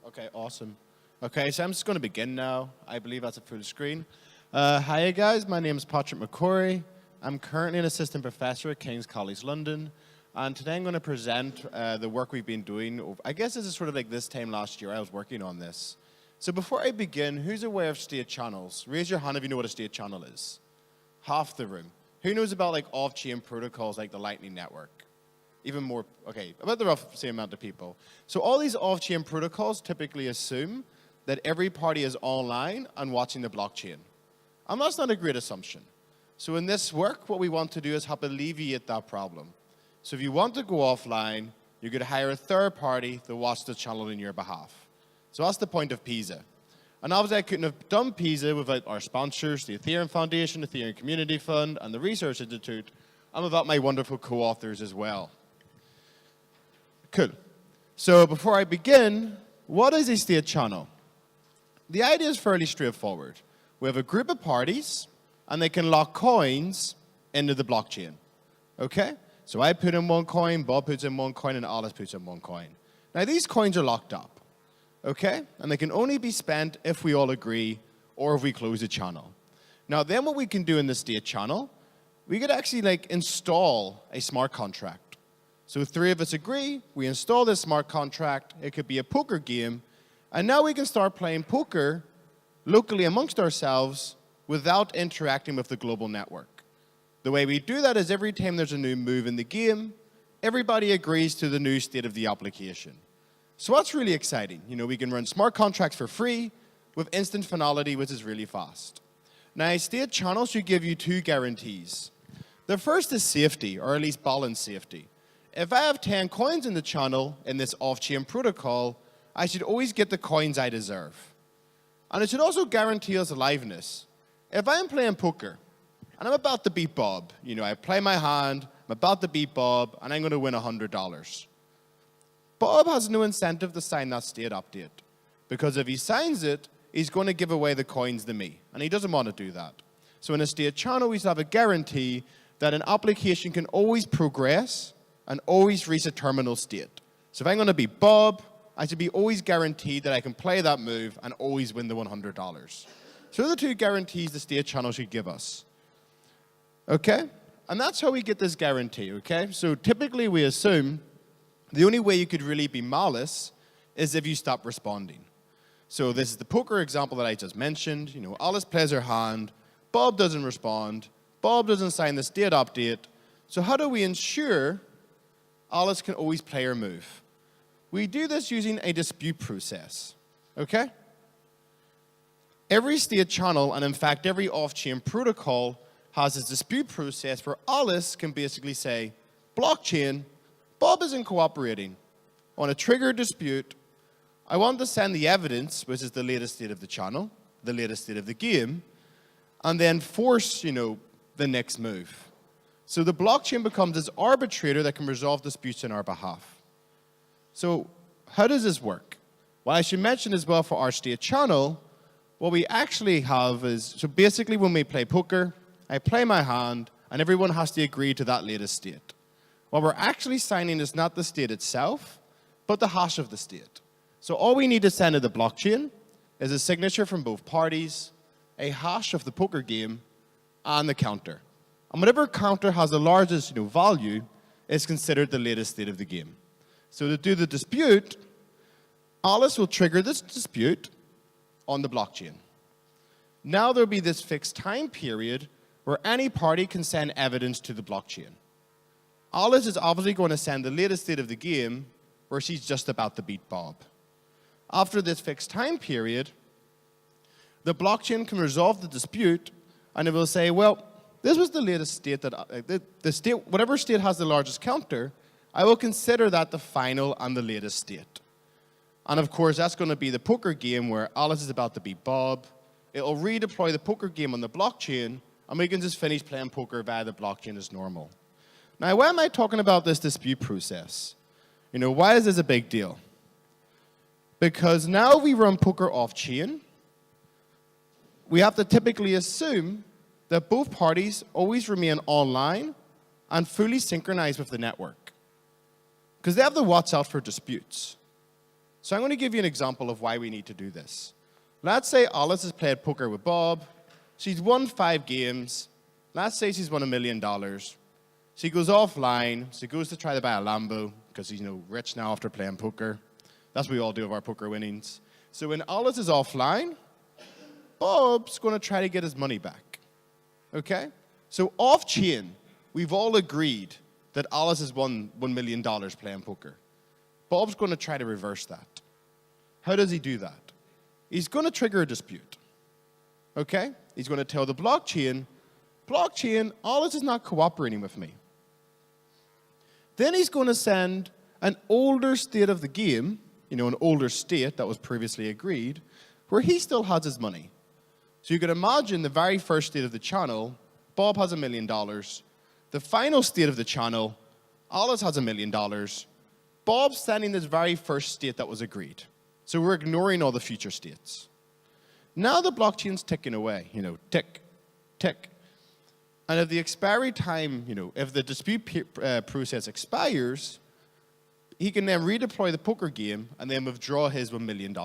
Okay, awesome. Okay, so I'm just going to begin now. I believe that's a full screen. Hi guys, my name is Patrick McCorry. I'm currently an assistant professor at King's College London. And today I'm going to present the work we've been doing. I guess this is sort of like this time last year I was working on this. So before I begin, who's aware of state channels? Raise your hand if you know what a state channel is. Half the room. Who knows about like off-chain protocols like the Lightning Network? Even more, okay, about the rough same amount of people. So all these off-chain protocols typically assume that every party is online and watching the blockchain. And that's not a great assumption. So in this work, what we want to do is help alleviate that problem. So if you want to go offline, you could hire a third party to watch the channel on your behalf. So that's the point of PISA. And obviously I couldn't have done PISA without our sponsors, the Ethereum Foundation, the Ethereum Community Fund, and the Research Institute, and without my wonderful co-authors as well. Cool. So before I begin, what is a state channel? The idea is fairly straightforward. We have a group of parties, and they can lock coins into the blockchain. Okay? So I put in one coin, Bob puts in one coin, and Alice puts in one coin. Now these coins are locked up. Okay? And they can only be spent if we all agree or if we close the channel. Now then what we can do in the state channel, we could actually like install a smart contract. So three of us agree, we install this smart contract, it could be a poker game, and now we can start playing poker locally amongst ourselves without interacting with the global network. The way we do that is every time there's a new move in the game, everybody agrees to the new state of the application. So that's really exciting. You know, we can run smart contracts for free with instant finality, which is really fast. Now, a state channel should give you two guarantees. The first is safety, or at least balance safety. If I have 10 coins in the channel in this off-chain protocol, I should always get the coins I deserve. And it should also guarantee us aliveness. If I'm playing poker, and I'm about to beat Bob, you know, I play my hand, I'm about to beat Bob, and I'm going to win $100. Bob has no incentive to sign that state update, because if he signs it, he's going to give away the coins to me, and he doesn't want to do that. So in a state channel, we should have a guarantee that an application can always progress and always reach a terminal state. So if I'm going to beat Bob, I should be always guaranteed that I can play that move and always win the $100. So the two guarantees the state channel should give us. Okay? And that's how we get this guarantee, okay? So typically we assume the only way you could really be malice is if you stop responding. So this is the poker example that I just mentioned. You know, Alice plays her hand, Bob doesn't respond, Bob doesn't sign the state update. So how do we ensure Alice can always play her move? We do this using a dispute process, okay? Every state channel, and in fact every off-chain protocol, has a dispute process where Alice can basically say, blockchain, Bob isn't cooperating. I want to trigger a dispute. I want to send the evidence, which is the latest state of the channel, the latest state of the game, and then force, you know, the next move. So the blockchain becomes this arbitrator that can resolve disputes on our behalf. So how does this work? Well, I should mention as well for our state channel, what we actually have is, so basically when we play poker, I play my hand, and everyone has to agree to that latest state. What we're actually signing is not the state itself, but the hash of the state. So all we need to send to the blockchain is a signature from both parties, a hash of the poker game, and the counter. And whatever counter has the largest value is considered the latest state of the game. So to do the dispute, Alice will trigger this dispute on the blockchain. Now there'll be this fixed time period where any party can send evidence to the blockchain. Alice is obviously going to send the latest state of the game where she's just about to beat Bob. After this fixed time period, the blockchain can resolve the dispute, and it will say, well, this was the latest state that, whatever state has the largest counter, I will consider that the final and the latest state. And of course, that's going to be the poker game where Alice is about to beat Bob. It'll redeploy the poker game on the blockchain, and we can just finish playing poker via the blockchain as normal. Now, why am I talking about this dispute process? You know, why is this a big deal? Because now we run poker off-chain, we have to typically assume that both parties always remain online and fully synchronized with the network. Because they have to watch out for disputes. So I'm going to give you an example of why we need to do this. Let's say Alice has played poker with Bob. She's won 5 games. Let's say she's won $1 million. She goes offline. She goes to try to buy a Lambo because she's rich now after playing poker. That's what we all do with our poker winnings. So when Alice is offline, Bob's going to try to get his money back. Okay? So off-chain, we've all agreed that Alice has won $1 million playing poker. Bob's going to try to reverse that. How does he do that? He's going to trigger a dispute. Okay? He's going to tell the blockchain, Alice is not cooperating with me. Then he's going to send an older state of the game, an older state that was previously agreed, where he still has his money. So you can imagine the very first state of the channel, Bob has $1 million. The final state of the channel, Alice has $1 million. Bob's sending this very first state that was agreed. So we're ignoring all the future states. Now the blockchain's ticking away, tick, tick. And if the expiry time, if the dispute process expires, he can then redeploy the poker game and then withdraw his $1 million.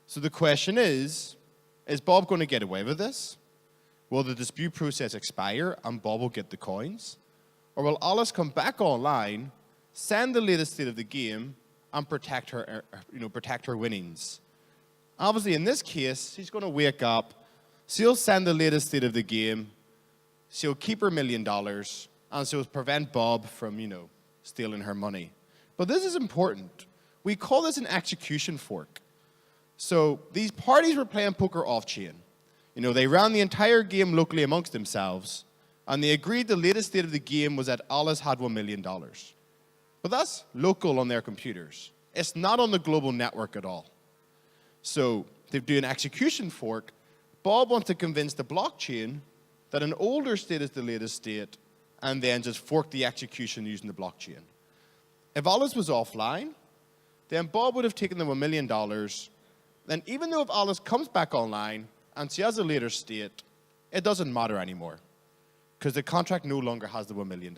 So the question is Bob going to get away with this? Will the dispute process expire and Bob will get the coins? Or will Alice come back online, send the latest state of the game, and protect her winnings? Obviously, in this case, she's going to wake up, she'll send the latest state of the game, she'll keep her $1 million, and she'll prevent Bob from, stealing her money. But this is important. We call this an execution fork. So these parties were playing poker off-chain. They ran the entire game locally amongst themselves, and they agreed the latest state of the game was that Alice had $1 million. But that's local on their computers. It's not on the global network at all. So they do an execution fork. Bob wants to convince the blockchain that an older state is the latest state, and then just fork the execution using the blockchain. If Alice was offline, then Bob would have taken the $1 million. Then even though if Alice comes back online and she has a later state, it doesn't matter anymore because the contract no longer has the $1 million.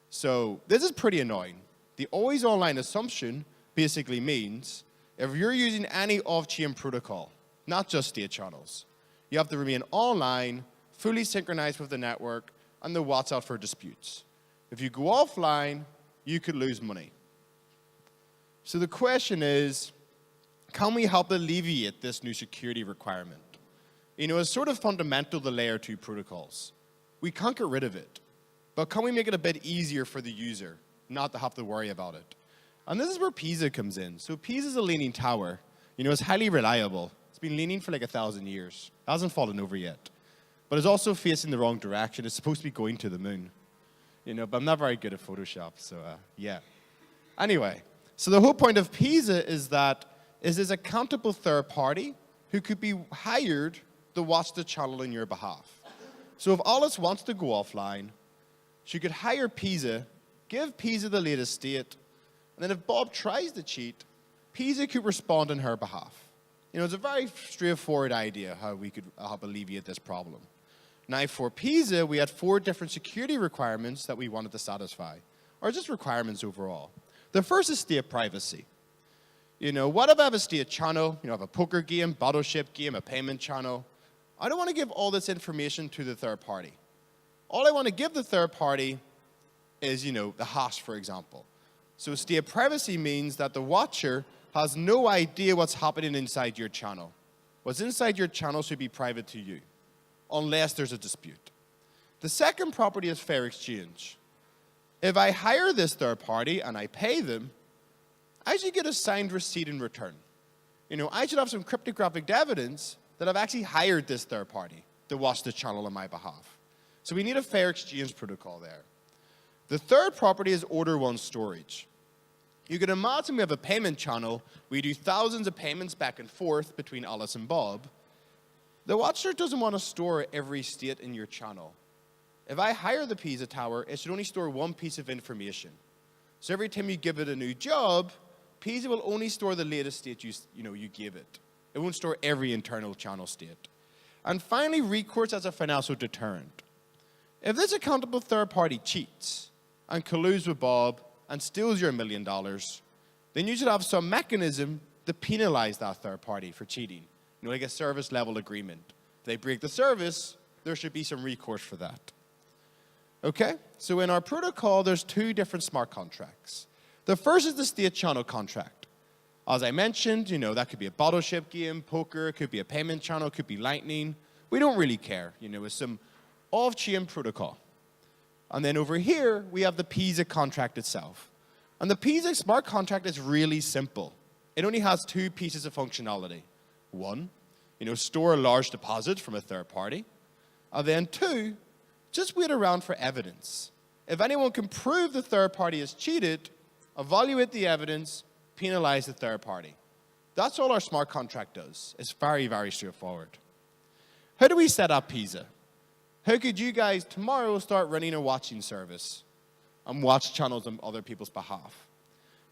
So this is pretty annoying. The always online assumption basically means if you're using any off-chain protocol, not just state channels, you have to remain online, fully synchronized with the network, and then watch out for disputes. If you go offline, you could lose money. So the question is, can we help alleviate this new security requirement? It's sort of fundamental to layer 2 protocols. We can't get rid of it. But can we make it a bit easier for the user not to have to worry about it? And this is where Pisa comes in. So Pisa is a leaning tower. It's highly reliable. It's been leaning for like 1,000 years. It hasn't fallen over yet. But it's also facing the wrong direction. It's supposed to be going to the moon. But I'm not very good at Photoshop, so yeah. Anyway, so the whole point of Pisa is that there's a accountable third party who could be hired to watch the channel on your behalf. So if Alice wants to go offline, she could hire Pisa, give Pisa the latest state, and then if Bob tries to cheat, Pisa could respond on her behalf. It's a very straightforward idea how we could help alleviate this problem. Now, for Pisa, we had 4 different security requirements that we wanted to satisfy, or just requirements overall. The first is state privacy. What if I have a state channel, I have a poker game, battleship game, a payment channel. I don't want to give all this information to the third party. All I want to give the third party is, the hash, for example. So state privacy means that the watcher has no idea what's happening inside your channel. What's inside your channel should be private to you, unless there's a dispute. The second property is fair exchange. If I hire this third party and I pay them, I should get a signed receipt in return. I should have some cryptographic evidence that I've actually hired this third party to watch the channel on my behalf. So we need a fair exchange protocol there. The third property is order 1 storage. You can imagine we have a payment channel. We do thousands of payments back and forth between Alice and Bob. The watcher doesn't want to store every state in your channel. If I hire the Pisa Tower, it should only store 1 piece of information. So every time you give it a new job, Pisa will only store the latest state you give it. It won't store every internal channel state. And finally, recourse as a financial deterrent. If this accountable third party cheats and colludes with Bob and steals your $1 million, then you should have some mechanism to penalize that third party for cheating. Like a service level agreement. If they break the service, there should be some recourse for that. Okay, so in our protocol, there's two different smart contracts. The first is the state channel contract. As I mentioned, that could be a bottle ship game, poker, it could be a payment channel, it could be Lightning. We don't really care. It's some off-chain protocol. And then over here, we have the PISA contract itself. And the PISA smart contract is really simple. It only has two pieces of functionality. One, store a large deposit from a third party. And then two, just wait around for evidence. If anyone can prove the third party has cheated, evaluate the evidence, penalize the third party. That's all our smart contract does. It's very, very straightforward. How do we set up PISA? How could you guys tomorrow start running a watching service and watch channels on other people's behalf?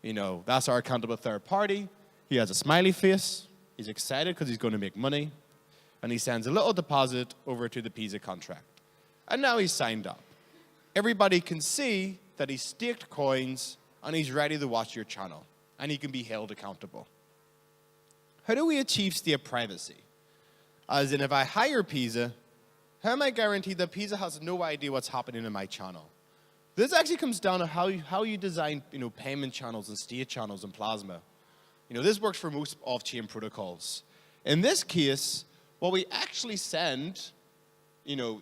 That's our accountable third party. He has a smiley face. He's excited because he's going to make money. And he sends a little deposit over to the PISA contract. And now he's signed up. Everybody can see that he's staked coins and he's ready to watch your channel. And he can be held accountable. How do we achieve state privacy? As in, if I hire PISA, how am I guaranteed that PISA has no idea what's happening in my channel? This actually comes down to how you design payment channels and state channels in Plasma. This works for most off-chain protocols. In this case, what we actually send,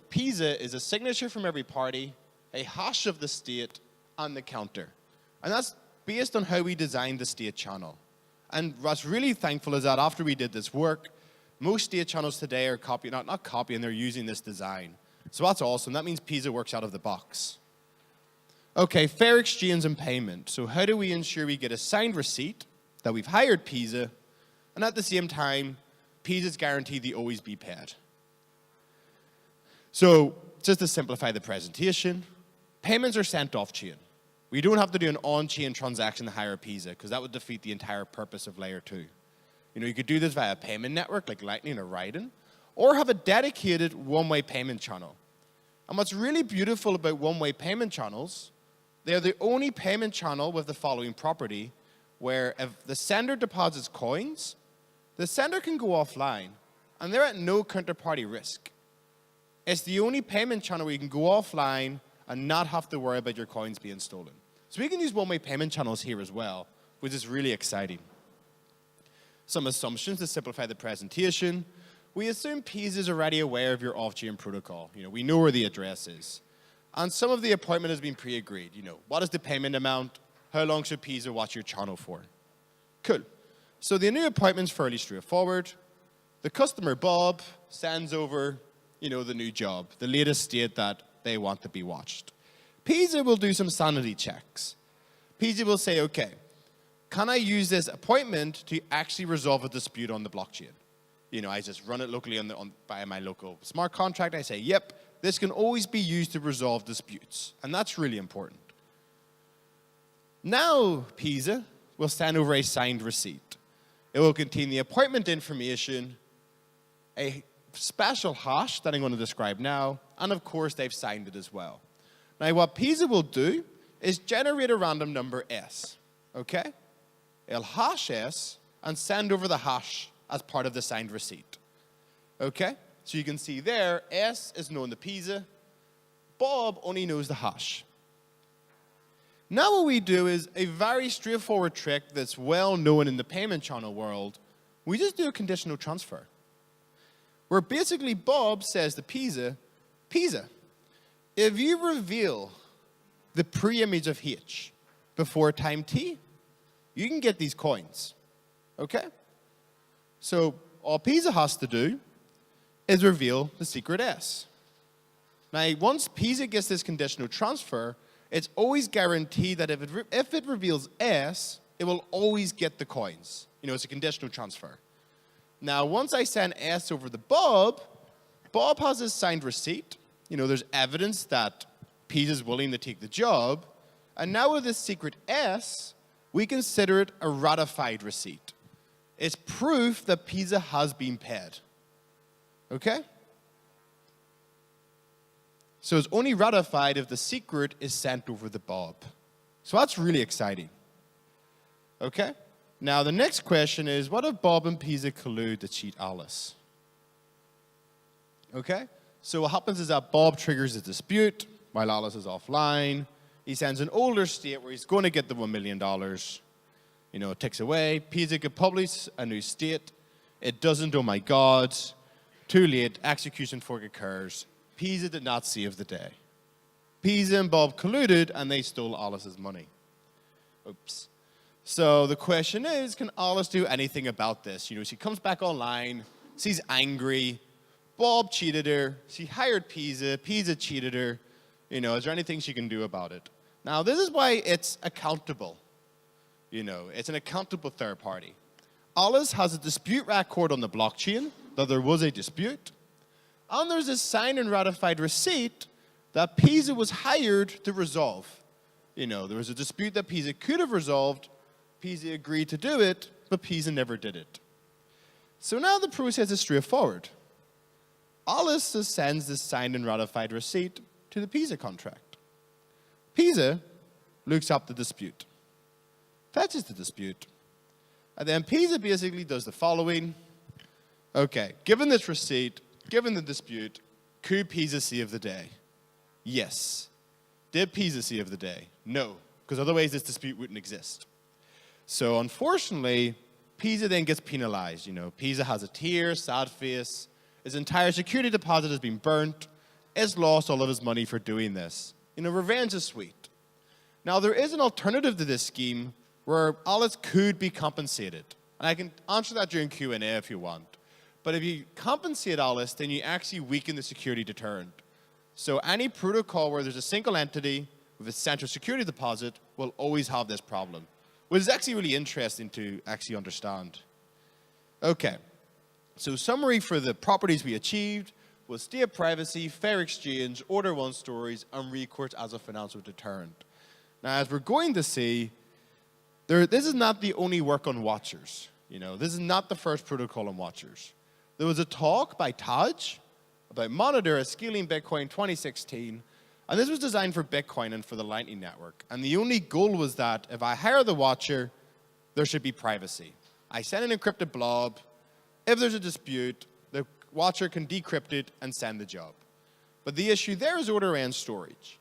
PISA is a signature from every party, a hash of the state, and the counter. And that's based on how we designed the state channel. And what's really thankful is that after we did this work, most state channels today are copying, not copying, they're using this design. So that's awesome. That means PISA works out of the box. Okay, fair exchange and payment. So how do we ensure we get a signed receipt that we've hired PISA, and at the same time, PISA is guaranteed to always be paid? So just to simplify the presentation, payments are sent off-chain. We don't have to do an on-chain transaction to hire PISA, because that would defeat the entire purpose of Layer 2. You could do this via a payment network like Lightning or Raiden, or have a dedicated one-way payment channel. And what's really beautiful about one-way payment channels, they're the only payment channel with the following property, where if the sender deposits coins, the sender can go offline, and they're at no counterparty risk. It's the only payment channel where you can go offline and not have to worry about your coins being stolen. So we can use one-way payment channels here as well, which is really exciting. Some assumptions to simplify the presentation. We assume PISA is already aware of your off-chain protocol. We know where the address is. And some of the appointment has been pre-agreed. What is the payment amount? How long should PISA watch your channel for? Cool. So the new appointment's fairly straightforward. The customer, Bob, sends over, the new job, the latest state that they want to be watched. PISA will do some sanity checks. PISA will say, okay, can I use this appointment to actually resolve a dispute on the blockchain? I just run it locally by my local smart contract. I say, yep, this can always be used to resolve disputes. And that's really important. Now, PISA will send over a signed receipt. It will contain the appointment information, a special hash that I'm going to describe now, and of course, they've signed it as well. Now, what PISA will do is generate a random number S, okay? It'll hash S and send over the hash as part of the signed receipt, okay? So you can see there, S is known to PISA. Bob only knows the hash. Now what we do is a very straightforward trick that's well known in the payment channel world. We just do a conditional transfer, where basically Bob says to PISA, PISA, if you reveal the pre-image of H before time T, you can get these coins, okay? So all PISA has to do is reveal the secret S. Now, once PISA gets this conditional transfer, it's always guaranteed that if it reveals S, it will always get the coins. It's a conditional transfer. Now, once I send S over to Bob, Bob has his signed receipt. There's evidence that PISA is willing to take the job. And now with this secret S, we consider it a ratified receipt. It's proof that PISA has been paid. Okay? So it's only ratified if the secret is sent over to Bob. So that's really exciting. Okay? Now, the next question is, what if Bob and Pisa collude to cheat Alice? Okay? So what happens is that Bob triggers a dispute while Alice is offline. He sends an older state where he's going to get the $1 million. It ticks away. Pisa could publish a new state. It doesn't, oh my God. Too late, execution fork occurs. Pisa did not save the day. Pisa and Bob colluded, and they stole Alice's money. Oops. So the question is, can Alice do anything about this? She comes back online, she's angry. Bob cheated her. She hired Pisa. Pisa cheated her. Is there anything she can do about it? Now, this is why it's accountable. It's an accountable third party. Alice has a dispute record on the blockchain that there was a dispute. And there's a signed and ratified receipt that Pisa was hired to resolve. There was a dispute that Pisa could have resolved. Pisa agreed to do it, but Pisa never did it. So now the process is straightforward. Alice sends this signed and ratified receipt to the Pisa contract. Pisa looks up the dispute, fetches the dispute, and then Pisa basically does the following. Okay, given this receipt, given the dispute, could Pisa save the day? Yes. Did Pisa save the day? No, because otherwise this dispute wouldn't exist. So unfortunately, Pisa then gets penalized. Pisa has a tear, sad face. His entire security deposit has been burnt. He's lost all of his money for doing this. Revenge is sweet. Now, there is an alternative to this scheme where Alice could be compensated. And I can answer that during Q&A if you want. But if you compensate Alice, then you actually weaken the security deterrent. So any protocol where there's a single entity with a central security deposit will always have this problem, which is actually really interesting to actually understand. Okay. So summary for the properties we achieved was state privacy, fair exchange, order one stories, and recourse as a financial deterrent. Now, as we're going to see, this is not the only work on watchers. This is not the first protocol on watchers. There was a talk by Taj about Monitor at Scaling Bitcoin 2016, and this was designed for Bitcoin and for the Lightning Network. And the only goal was that if I hire the watcher, there should be privacy. I send an encrypted blob. If there's a dispute, the watcher can decrypt it and send the job. But the issue there is order and storage.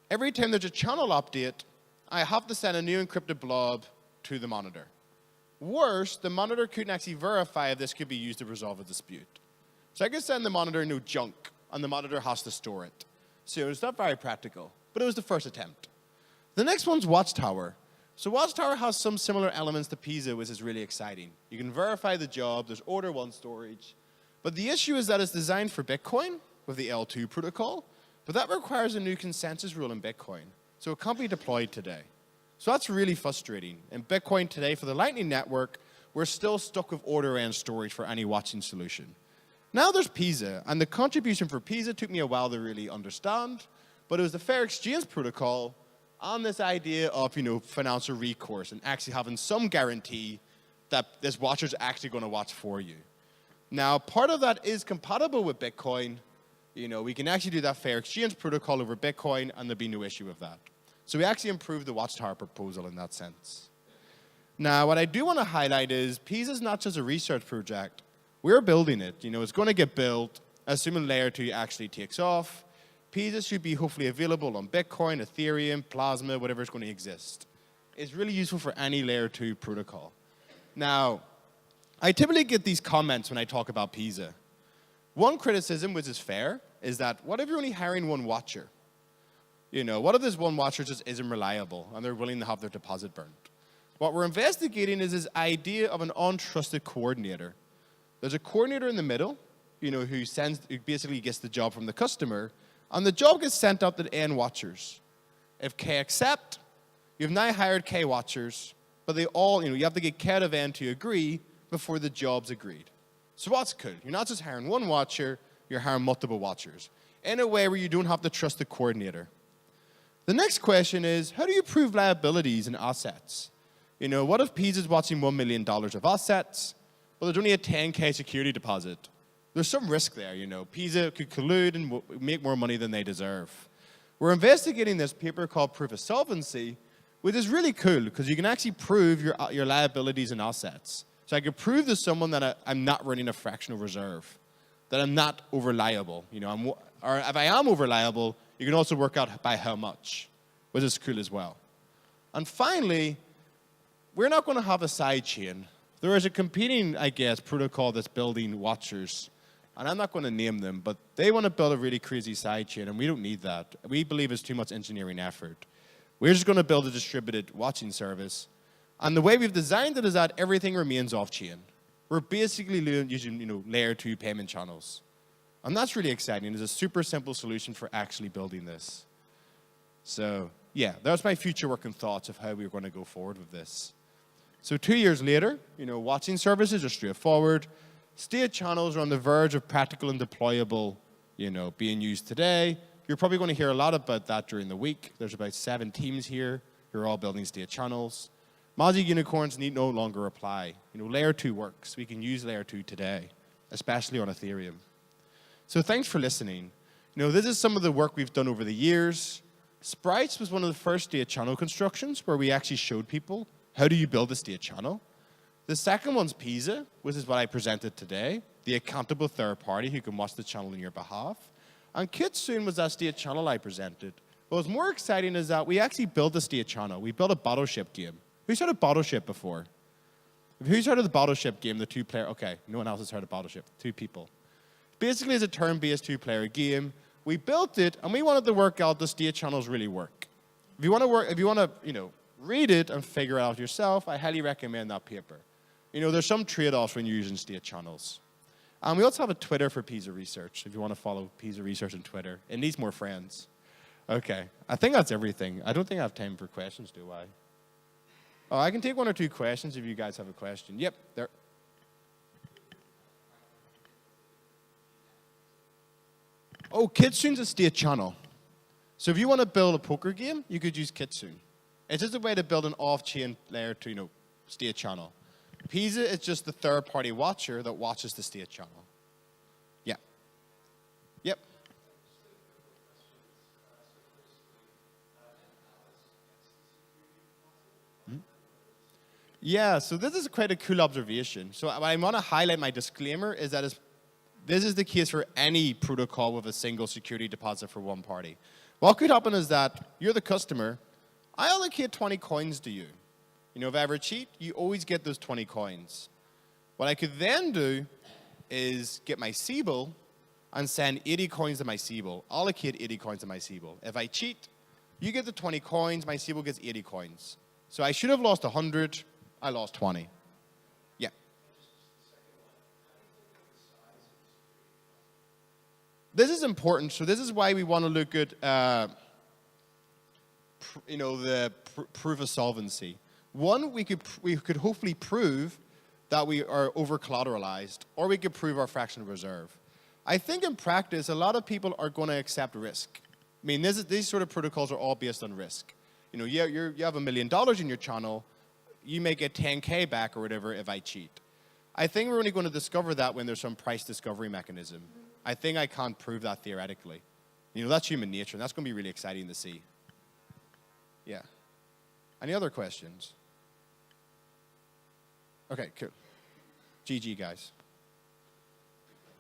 Every time there's a channel update, I have to send a new encrypted blob to the monitor. Worse, the monitor couldn't actually verify if this could be used to resolve a dispute. So I could send the monitor no junk, and the monitor has to store it. So it's not very practical, but it was the first attempt. The next one's Watchtower. So Watchtower has some similar elements to Pisa, which is really exciting. You can verify the job, there's order one storage. But the issue is that it's designed for Bitcoin with the L2 protocol, but that requires a new consensus rule in Bitcoin. So it can't be deployed today. So that's really frustrating. In Bitcoin today, for the Lightning Network, we're still stuck with order and storage for any watching solution. Now there's Pisa, and the contribution for Pisa took me a while to really understand, but it was the fair exchange protocol on this idea of, financial recourse and actually having some guarantee that this watcher's actually going to watch for you. Now, part of that is compatible with Bitcoin. We can actually do that fair exchange protocol over Bitcoin, and there'd be no issue with that. So we actually improved the Watchtower proposal in that sense. Now, what I do want to highlight is Pisa is not just a research project. We're building it. It's going to get built, assuming Layer 2 actually takes off. Pisa should be hopefully available on Bitcoin, Ethereum, Plasma, whatever is going to exist. It's really useful for any Layer 2 protocol. Now, I typically get these comments when I talk about Pisa. One criticism, which is fair, is that what if you're only hiring one watcher? What if this one watcher just isn't reliable and they're willing to have their deposit burnt? What we're investigating is this idea of an untrusted coordinator. There's a coordinator in the middle, who basically gets the job from the customer, and the job gets sent out to the end watchers. If K accept, you've now hired K watchers, but they all, you have to get K of N to agree before the job's agreed. So what's cool? You're not just hiring one watcher, you're hiring multiple watchers in a way where you don't have to trust the coordinator. The next question is, how do you prove liabilities and assets? What if Pisa's watching $1 million of assets, but there's only a 10K security deposit? There's some risk there, Pisa could collude and make more money than they deserve. We're investigating this paper called Proof of Solvency, which is really cool because you can actually prove your liabilities and assets. So I could prove to someone that I'm not running a fractional reserve, that I'm not over-liable. Or if I am over-liable, you can also work out by how much, which is cool as well. And finally, we're not going to have a side chain. There is a competing, I guess, protocol that's building watchers. And I'm not going to name them, but they want to build a really crazy side chain, and we don't need that. We believe it's too much engineering effort. We're just going to build a distributed watching service. And the way we've designed it is that everything remains off-chain. We're basically using layer 2 payment channels. And that's really exciting. It's a super simple solution for actually building this. So yeah, that's my future working thoughts of how we're going to go forward with this. So 2 years later, watching services are straightforward. State channels are on the verge of practical and deployable, being used today. You're probably going to hear a lot about that during the week. There's about 7 teams here who are all building state channels. Magic unicorns need no longer apply. Layer 2 works. We can use layer 2 today, especially on Ethereum. So thanks for listening. This is some of the work we've done over the years. Sprites was one of the first state channel constructions where we actually showed people how do you build a state channel. The second one's Pisa, which is what I presented today, the accountable third party who can watch the channel on your behalf. And Kitsune was that state channel I presented. What was more exciting is that we actually built a state channel. We built a battleship game. Who's heard of Battleship before? Who's heard of the Battleship game, the 2-player? Okay, no one else has heard of Battleship, 2 people. Basically, it's a turn-based 2-player game. We built it, and we wanted to work out the state channels really work. If you want to read it and figure it out yourself, I highly recommend that paper. There's some trade-offs when you're using state channels. And we also have a Twitter for Pisa Research, if you want to follow Pisa Research on Twitter. It needs more friends. Okay, I think that's everything. I don't think I have time for questions, do I? Oh, I can take 1 or 2 questions if you guys have a question. Yep, there. Oh, Kitsune's a state channel. So if you want to build a poker game, you could use Kitsune. It's just a way to build an off-chain layer 2, state channel. Pisa is just the third-party watcher that watches the state channel. Yeah. Yep. Yeah, so this is quite a cool observation. So what I want to highlight my disclaimer is that this is the case for any protocol with a single security deposit for one party. What could happen is that you're the customer. I allocate 20 coins to you. If I ever cheat, you always get those 20 coins. What I could then do is get my Siebel and send 80 coins to my Siebel. Allocate 80 coins to my Siebel. If I cheat, you get the 20 coins, my Siebel gets 80 coins. So I should have lost 100. I lost 20. Yeah. This is important. So this is why we want to look at, the proof of solvency. One, we could hopefully prove that we are over-collateralized, or we could prove our fractional reserve. I think in practice, a lot of people are going to accept risk. I mean, these sort of protocols are all based on risk. You have $1 million in your channel. You may get 10K back or whatever if I cheat. I think we're only going to discover that when there's some price discovery mechanism. I think I can't prove that theoretically. That's human nature, and that's going to be really exciting to see. Yeah. Any other questions? Okay, cool. GG, guys.